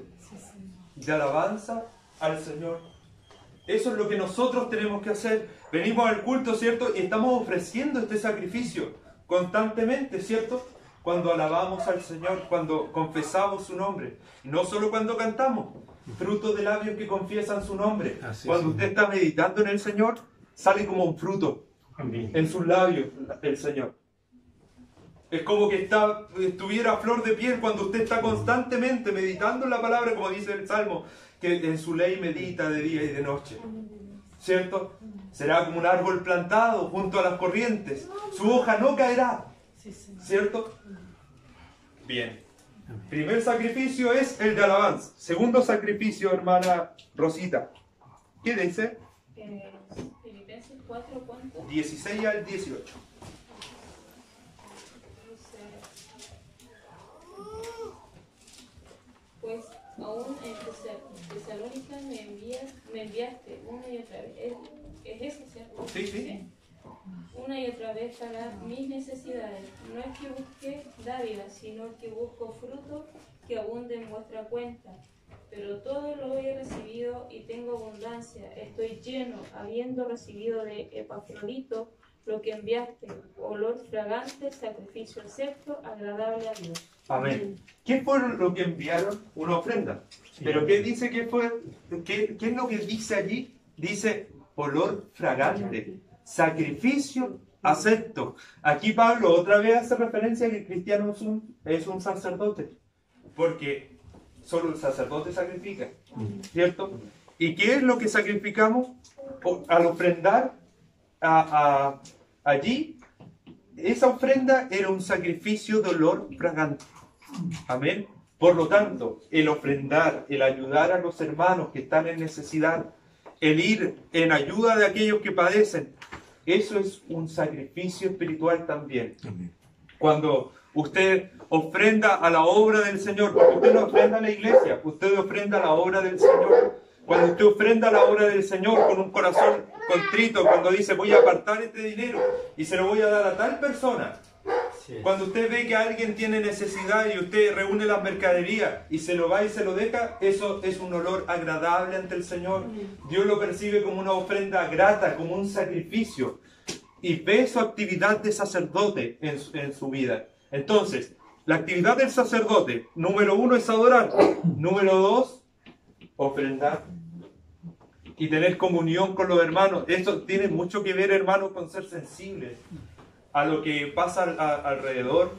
de alabanza al Señor. Eso es lo que nosotros tenemos que hacer. Venimos al culto, ¿cierto? Y estamos ofreciendo este sacrificio constantemente, ¿cierto? Cuando alabamos al Señor, cuando confesamos su nombre. No solo cuando cantamos. Fruto de labios que confiesan su nombre. Cuando usted está meditando en el Señor, sale como un fruto en sus labios el Señor. Es como que estuviera a flor de piel cuando usted está constantemente meditando en la palabra, como dice el Salmo, que en su ley medita de día y de noche. ¿Cierto? Será como un árbol plantado junto a las corrientes. Su hoja no caerá. ¿Cierto? Bien. Primer sacrificio es el de alabanza. Segundo sacrificio, hermana Rosita. ¿Qué dice? Filipenses 4, ¿cuánto? 16 al 18. Pues aún en Tesalónica me enviaste una y otra vez. ¿Es eso, cierto? Sí. Una y otra vez para mis necesidades. No es que busque dádivas, sino que busco fruto que abunde en vuestra cuenta. Pero todo lo he recibido y tengo abundancia. Estoy lleno, habiendo recibido de Epafrodito lo que enviaste, olor fragante, sacrificio acepto, agradable a Dios. Amén. ¿Qué fue lo que enviaron? Una ofrenda. Pero ¿qué dice que fue? ¿Qué es lo que dice allí? Dice olor fragante, sacrificio acepto. Aquí Pablo otra vez hace referencia a que el cristiano es un sacerdote. Porque solo el sacerdote sacrifica. ¿Cierto? ¿Y qué es lo que sacrificamos? Al ofrendar allí, esa ofrenda era un sacrificio de olor fragante. Amén. Por lo tanto, el ofrendar, el ayudar a los hermanos que están en necesidad, el ir en ayuda de aquellos que padecen, eso es un sacrificio espiritual también. Amén. Cuando usted ofrenda a la obra del Señor, porque usted no ofrenda a la iglesia, usted ofrenda a la obra del Señor. Cuando usted ofrenda a la obra del Señor con un corazón contrito, cuando dice voy a apartar este dinero y se lo voy a dar a tal persona. Cuando usted ve que alguien tiene necesidad y usted reúne las mercaderías y se lo va y se lo deja, eso es un olor agradable ante el Señor. Dios lo percibe como una ofrenda grata, como un sacrificio. Y ve su actividad de sacerdote en su vida. Entonces, la actividad del sacerdote, número 1 es adorar. Número 2, ofrendar. Y tener comunión con los hermanos. Esto tiene mucho que ver, hermanos, con ser sensibles a lo que pasa alrededor.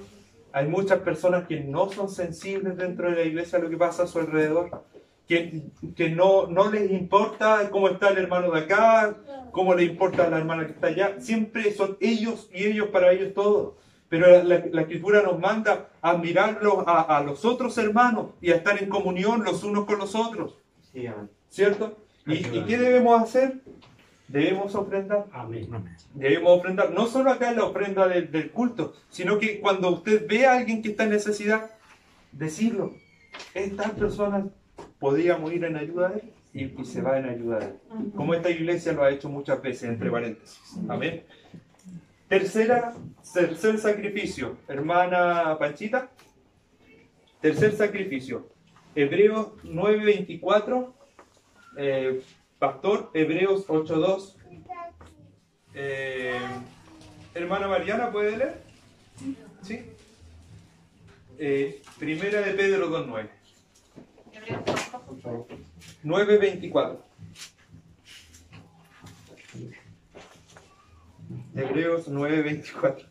Hay muchas personas que no son sensibles dentro de la iglesia a lo que pasa a su alrededor. que no les importa cómo está el hermano de acá, cómo le importa a la hermana que está allá. Siempre son ellos y ellos para ellos todo. Pero la Escritura nos manda a admirarlos a los otros hermanos y a estar en comunión los unos con los otros. Sí, amén. ¿Cierto? ¿Y qué debemos hacer? Debemos ofrendar. Amén. Debemos ofrendar. No solo acá en la ofrenda del culto, sino que cuando usted ve a alguien que está en necesidad, decirlo. Estas personas podríamos ir en ayuda de él y se va en ayuda de él. Como esta iglesia lo ha hecho muchas veces, entre paréntesis. Amén. Tercer sacrificio, hermana Panchita. Tercer sacrificio, Hebreos 9:24, pastor, Hebreos 8:2. Hermana Mariana, ¿puede leer? ¿Sí? Primera de Pedro 2:9. 9:24. Hebreos 9:24.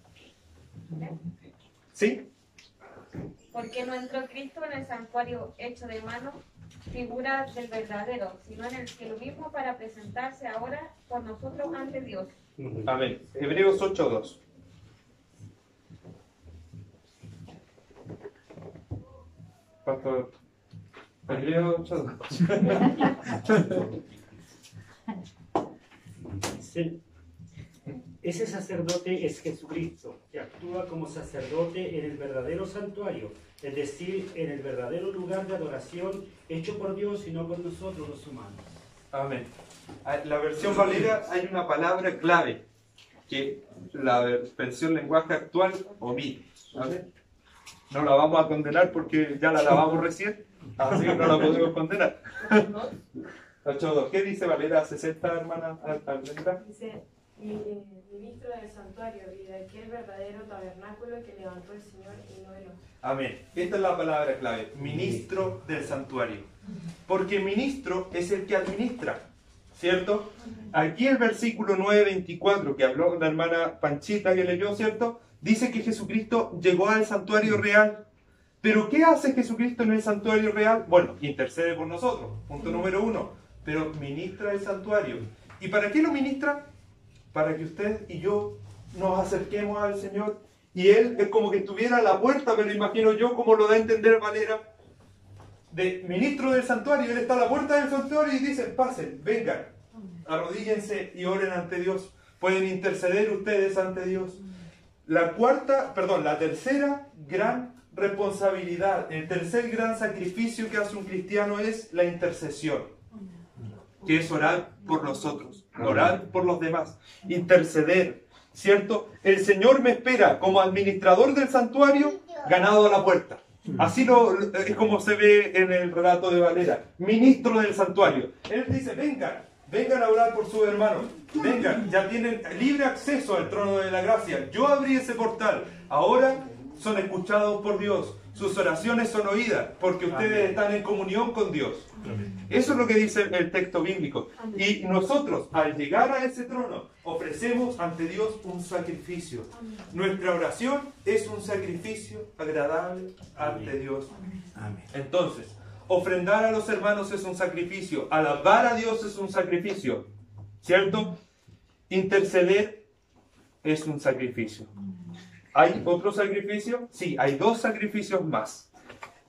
¿Sí? Porque no entró Cristo en el santuario hecho de mano, figura del verdadero, sino en el cielo mismo para presentarse ahora por nosotros ante Dios. Amén. Hebreos 8:2. Pastor. Hebreos 8:2. Ese sacerdote es Jesucristo, que actúa como sacerdote en el verdadero santuario, es decir, en el verdadero lugar de adoración hecho por Dios y no por nosotros los humanos. Amén. La versión Valera hay una palabra clave que la versión lenguaje actual omite. ¿Amén? No la vamos a condenar porque ya la lavamos recién, así que no la podemos condenar. 8.2. ¿Qué dice Valera 60, hermana Almendra? Dice, ministro del santuario y de aquel verdadero tabernáculo que levantó el Señor y no el hombre. Amén. Esta es la palabra clave. Ministro del santuario. Porque ministro es el que administra, ¿cierto? Aquí el versículo 9:24 que habló la hermana Panchita que leyó, ¿cierto? Dice que Jesucristo llegó al santuario real. ¿Pero qué hace Jesucristo en el santuario real? Bueno, intercede por nosotros, punto número 1. Pero ministra el santuario. ¿Y para qué lo ministra? Para que usted y yo nos acerquemos al Señor. Y Él es como que estuviera a la puerta, pero imagino yo como lo da a entender Valera, de ministro del santuario. Él está a la puerta del santuario y dice, pasen, vengan, arrodíllense y oren ante Dios. Pueden interceder ustedes ante Dios. La tercera gran responsabilidad, el tercer gran sacrificio que hace un cristiano es la intercesión, que es orar por nosotros, orar por los demás, interceder, ¿cierto? El Señor me espera como administrador del santuario, ganado a la puerta. Así es como se ve en el relato de Valera, ministro del santuario. Él dice, vengan a orar por sus hermanos, vengan, ya tienen libre acceso al trono de la gracia. Yo abrí ese portal, ahora son escuchados por Dios, sus oraciones son oídas, porque ustedes están en comunión con Dios. Eso es lo que dice el texto bíblico. Y nosotros, al llegar a ese trono, ofrecemos ante Dios un sacrificio. Nuestra oración es un sacrificio agradable ante Dios. Entonces, ofrendar a los hermanos es un sacrificio. Alabar a Dios es un sacrificio. ¿Cierto? Interceder es un sacrificio. ¿Hay otro sacrificio? Sí, hay 2 sacrificios más.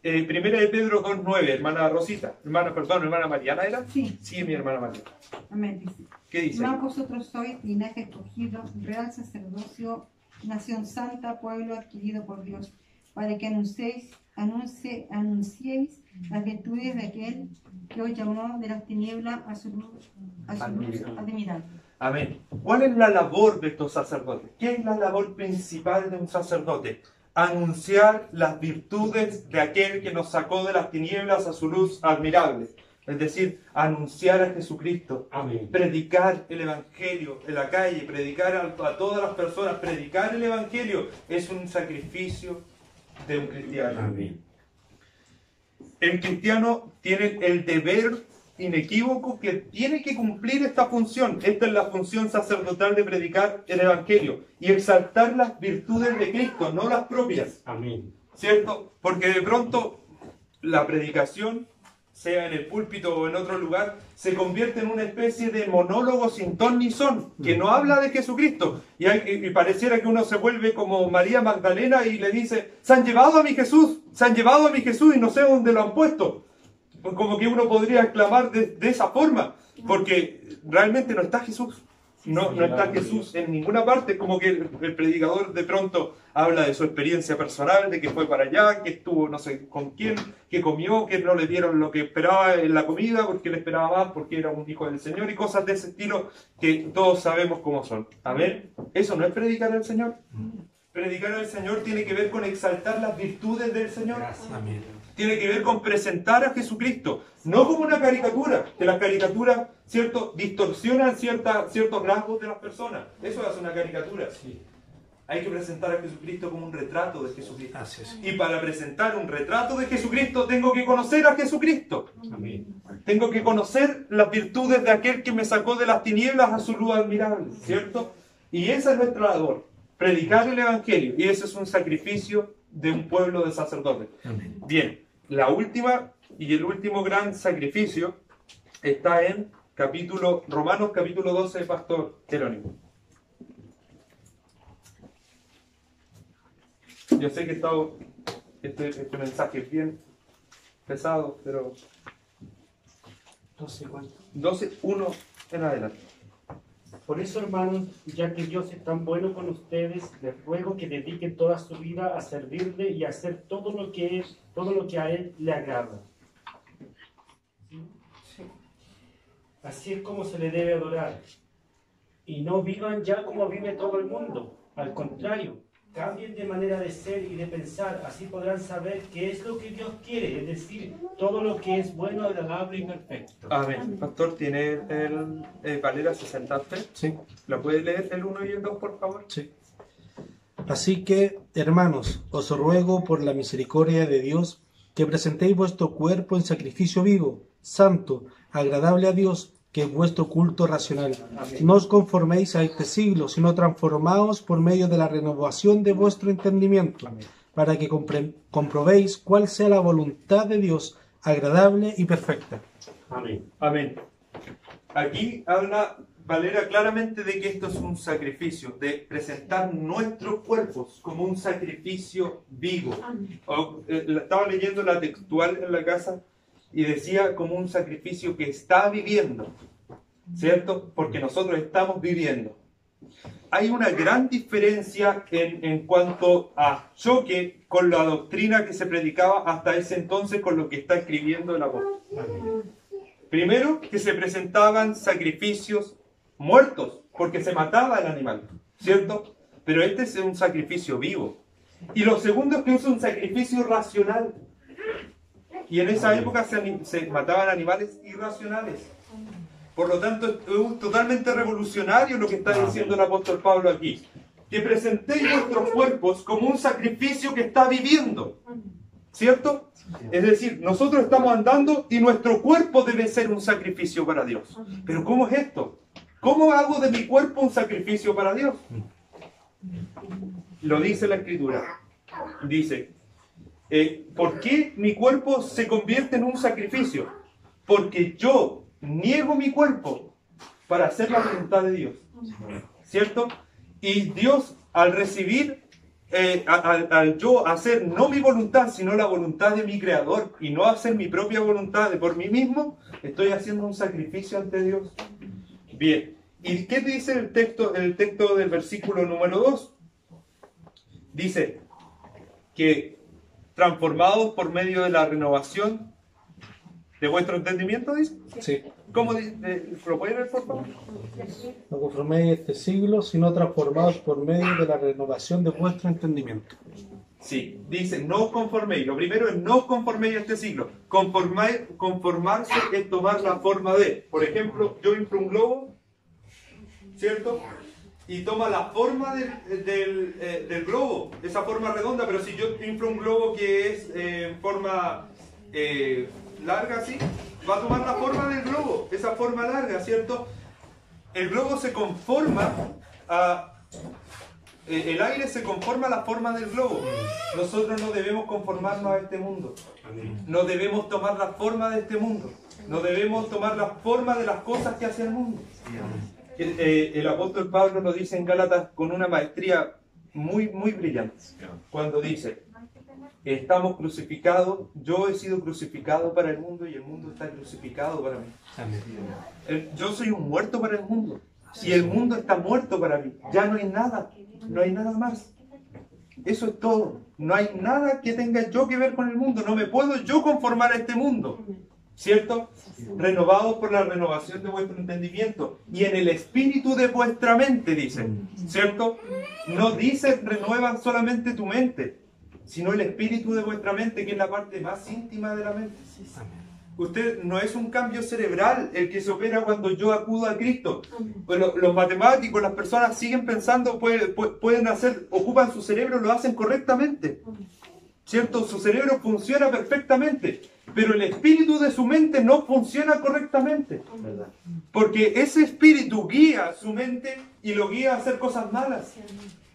Primera de Pedro 2.9, hermana Rosita. Hermana Mariana, ¿era? Sí. Sí, mi hermana Mariana. Amén. Dice. ¿Qué dice? Mas vosotros sois linaje escogido, real sacerdocio, nación santa, pueblo adquirido por Dios, para que anunciéis las virtudes de aquel que os llamó de las tinieblas a su luz admirable. Amén. ¿Cuál es la labor de estos sacerdotes? ¿Qué es la labor principal de un sacerdote? Anunciar las virtudes de aquel que nos sacó de las tinieblas a su luz admirable. Es decir, anunciar a Jesucristo. Amén. Predicar el Evangelio en la calle, predicar a todas las personas. Predicar el Evangelio es un sacrificio de un cristiano. Amén. El cristiano tiene el deber inequívoco que tiene que cumplir esta función. Esta es la función sacerdotal de predicar el Evangelio y exaltar las virtudes de Cristo, no las propias. Amén. ¿Cierto? Porque de pronto la predicación sea en el púlpito o en otro lugar, se convierte en una especie de monólogo sin ton ni son, que no habla de Jesucristo. Y pareciera que uno se vuelve como María Magdalena y le dice, se han llevado a mi Jesús y no sé dónde lo han puesto. Como que uno podría exclamar de esa forma, porque realmente no está Jesús. No está Jesús en ninguna parte. Como que el predicador de pronto habla de su experiencia personal, de que fue para allá, que estuvo no sé con quién, que comió, que no le dieron lo que esperaba en la comida, porque le esperaba más, porque era un hijo del Señor, y cosas de ese estilo que todos sabemos cómo son. Amén. ¿Eso no es predicar al Señor? Predicar al Señor tiene que ver con exaltar las virtudes del Señor. Amén. Tiene que ver con presentar a Jesucristo, no como una caricatura, que las caricaturas, ¿cierto?, distorsionan ciertos rasgos de las personas. Eso es una caricatura. Sí. Hay que presentar a Jesucristo como un retrato de Jesucristo. Así es. Y para presentar un retrato de Jesucristo tengo que conocer a Jesucristo. Amén. Tengo que conocer las virtudes de aquel que me sacó de las tinieblas a su luz admirable, ¿cierto? Y esa es nuestra labor, predicar el Evangelio. Y ese es un sacrificio de un pueblo de sacerdotes. Amén. Bien, la última y el último gran sacrificio está en Romanos capítulo 12, Pastor Jerónimo. Yo sé que este mensaje es bien pesado, pero 12:1 en adelante. Por eso, hermanos, ya que Dios es tan bueno con ustedes, les ruego que dediquen toda su vida a servirle y a hacer todo lo que a Él le agrada. Así es como se le debe adorar. Y no vivan ya como vive todo el mundo. Al contrario, cambien de manera de ser y de pensar. Así podrán saber qué es lo que Dios quiere, es decir, todo lo que es bueno, agradable y perfecto. Amén. Pastor, ¿tiene el Valera 63? Sí. ¿La puede leer el 1 y el 2, por favor? Sí. Así que, hermanos, os ruego por la misericordia de Dios que presentéis vuestro cuerpo en sacrificio vivo, santo, agradable a Dios, que es vuestro culto racional. No os conforméis a este siglo, sino transformaos por medio de la renovación de vuestro entendimiento, para que comprobéis cuál sea la voluntad de Dios, agradable y perfecta. Amén. Amén. Aquí habla Valera claramente de que esto es un sacrificio, de presentar nuestros cuerpos como un sacrificio vivo. Estaba leyendo la textual en la casa y decía como un sacrificio que está viviendo, ¿cierto? Porque nosotros estamos viviendo. Hay una gran diferencia en cuanto a choque con la doctrina que se predicaba hasta ese entonces con lo que está escribiendo el apóstol. Primero, que se presentaban sacrificios muertos, porque se mataba el animal, ¿cierto? Pero este es un sacrificio vivo. Y lo segundo es que es un sacrificio racional. Y en esa época se mataban animales irracionales. Por lo tanto, es totalmente revolucionario lo que está diciendo el apóstol Pablo aquí. Que presentéis vuestros cuerpos como un sacrificio que está viviendo. ¿Cierto? Es decir, nosotros estamos andando y nuestro cuerpo debe ser un sacrificio para Dios. Pero ¿cómo es esto? ¿Cómo hago de mi cuerpo un sacrificio para Dios? Lo dice la Escritura. Dice, ¿por qué mi cuerpo se convierte en un sacrificio? Porque yo niego mi cuerpo para hacer la voluntad de Dios. ¿Cierto? Y Dios, al recibir, al yo hacer no mi voluntad, sino la voluntad de mi Creador, y no hacer mi propia voluntad de por mí mismo, estoy haciendo un sacrificio ante Dios. Bien. ¿Y qué dice el texto del versículo número 2? Dice que transformados por medio de la renovación de vuestro entendimiento, dice. Sí. ¿Cómo dice? ¿Lo puede leer, por favor? No conforméis a este siglo, sino transformados por medio de la renovación de vuestro entendimiento. Sí, dice, no os conforméis. Lo primero es no os conforméis a este siglo. Conformarse es tomar la forma de. Por ejemplo, yo inflo un globo, ¿cierto? Y toma la forma del globo, esa forma redonda, pero si yo inflo un globo que es en forma larga así, va a tomar la forma del globo, esa forma larga, ¿cierto? El globo se conforma El aire se conforma a la forma del globo. Nosotros no debemos conformarnos a este mundo. No debemos tomar la forma de este mundo. No debemos tomar la forma de las cosas que hace el mundo. El apóstol Pablo lo dice en Gálatas con una maestría muy brillante. Cuando dice, estamos crucificados, yo he sido crucificado para el mundo y el mundo está crucificado para mí. Yo soy un muerto para el mundo. Y el mundo está muerto para mí. Ya no hay nada más. Eso es todo. No hay nada que tenga yo que ver con el mundo. No me puedo yo conformar a este mundo. ¿Cierto? Renovados por la renovación de vuestro entendimiento y en el espíritu de vuestra mente, dice. ¿Cierto? No dice renueva solamente tu mente, sino el espíritu de vuestra mente, que es la parte más íntima de la mente. Usted no es un cambio cerebral el que se opera cuando yo acudo a Cristo. Bueno, los matemáticos, las personas siguen pensando, pueden hacer, ocupan su cerebro, lo hacen correctamente. ¿Cierto? Su cerebro funciona perfectamente, pero el espíritu de su mente no funciona correctamente. Porque ese espíritu guía su mente y lo guía a hacer cosas malas.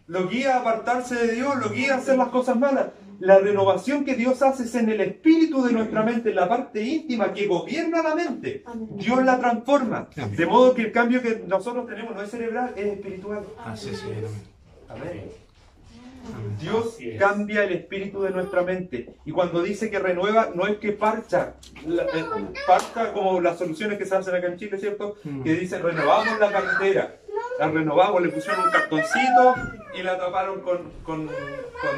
Lo guía a apartarse de Dios, lo guía a hacer las cosas malas. La renovación que Dios hace es en el espíritu de nuestra mente, en la parte íntima que gobierna la mente. Dios la transforma. De modo que el cambio que nosotros tenemos no es cerebral, es espiritual. Amén. Dios cambia el espíritu de nuestra mente. Y cuando dice que renueva, no es que parcha. Parcha como las soluciones que se hacen acá en Chile, ¿cierto? Que dicen renovamos la carretera. La renovamos, le pusieron un cartoncito y la taparon con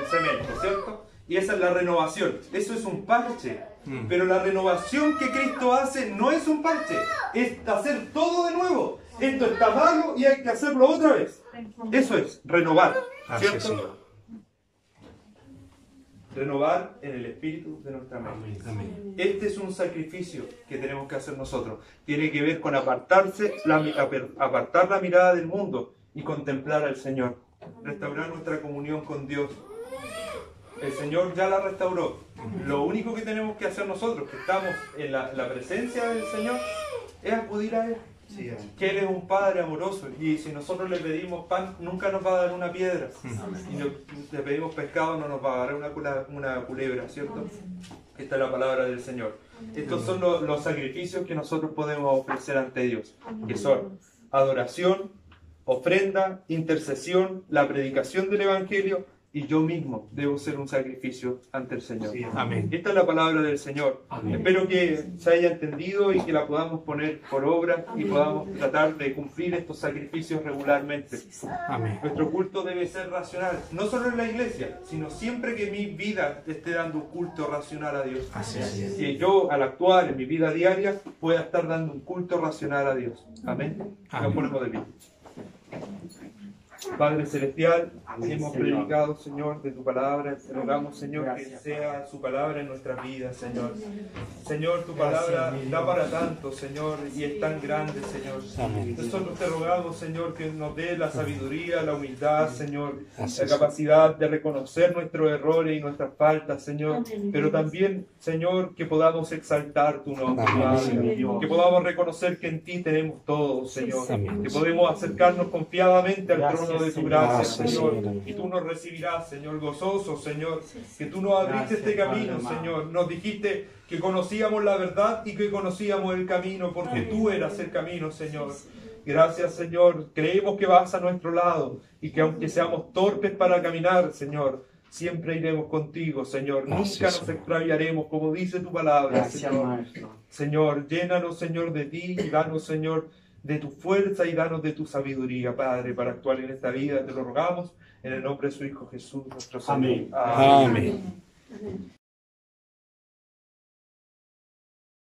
cemento, ¿cierto? Y esa es la renovación. Eso es un parche. Pero la renovación que Cristo hace no es un parche. Es hacer todo de nuevo. Esto está malo y hay que hacerlo otra vez. Eso es renovar, ¿cierto? Renovar en el espíritu de nuestra mente. Este es un sacrificio que tenemos que hacer nosotros. Tiene que ver con apartar la mirada del mundo y contemplar al Señor. Restaurar nuestra comunión con Dios. El Señor ya la restauró. Lo único que tenemos que hacer nosotros, que estamos en la presencia del Señor, es acudir a Él. Que Él es un Padre amoroso y si nosotros le pedimos pan, nunca nos va a dar una piedra. Y le pedimos pescado, no nos va a dar una culebra, ¿cierto? Esta es la palabra del Señor. Estos son los sacrificios que nosotros podemos ofrecer ante Dios, que son adoración, ofrenda, intercesión, la predicación del Evangelio, y yo mismo debo ser un sacrificio ante el Señor. Amén. Esta es la palabra del Señor. Amén. Espero que se haya entendido y que la podamos poner por obra y podamos tratar de cumplir estos sacrificios regularmente. Amén. Nuestro culto debe ser racional, no solo en la iglesia, sino siempre que mi vida esté dando un culto racional a Dios. Así es. Que yo, al actuar en mi vida diaria, pueda estar dando un culto racional a Dios. Amén. Nos ponemos de pie. Padre Celestial, hemos predicado, Señor, de tu palabra. Te rogamos, Señor, que sea su palabra en nuestras vidas, Señor. Señor, tu palabra da para tanto, Señor, y es tan grande, Señor. Nosotros te rogamos, Señor, que nos dé la sabiduría, la humildad, Señor, la capacidad de reconocer nuestros errores y nuestras faltas, Señor. Pero también, Señor, que podamos exaltar tu nombre, Padre. Que podamos reconocer que en ti tenemos todo, Señor. Que podemos acercarnos confiadamente al trono de tu gracia, Señor, y tú nos recibirás, Señor, gozoso, Señor, que tú nos abriste este camino, Señor, nos dijiste que conocíamos la verdad y que conocíamos el camino, porque tú eras el camino, Señor. Gracias, Señor, creemos que vas a nuestro lado y que aunque seamos torpes para caminar, Señor, siempre iremos contigo, Señor, nunca nos extraviaremos, como dice tu palabra, Señor. Señor, llénanos, Señor, de ti y danos, Señor, de tu fuerza y danos de tu sabiduría, Padre, para actuar en esta vida. Te lo rogamos en el nombre de su Hijo Jesús, nuestro Señor. Amén. Amén.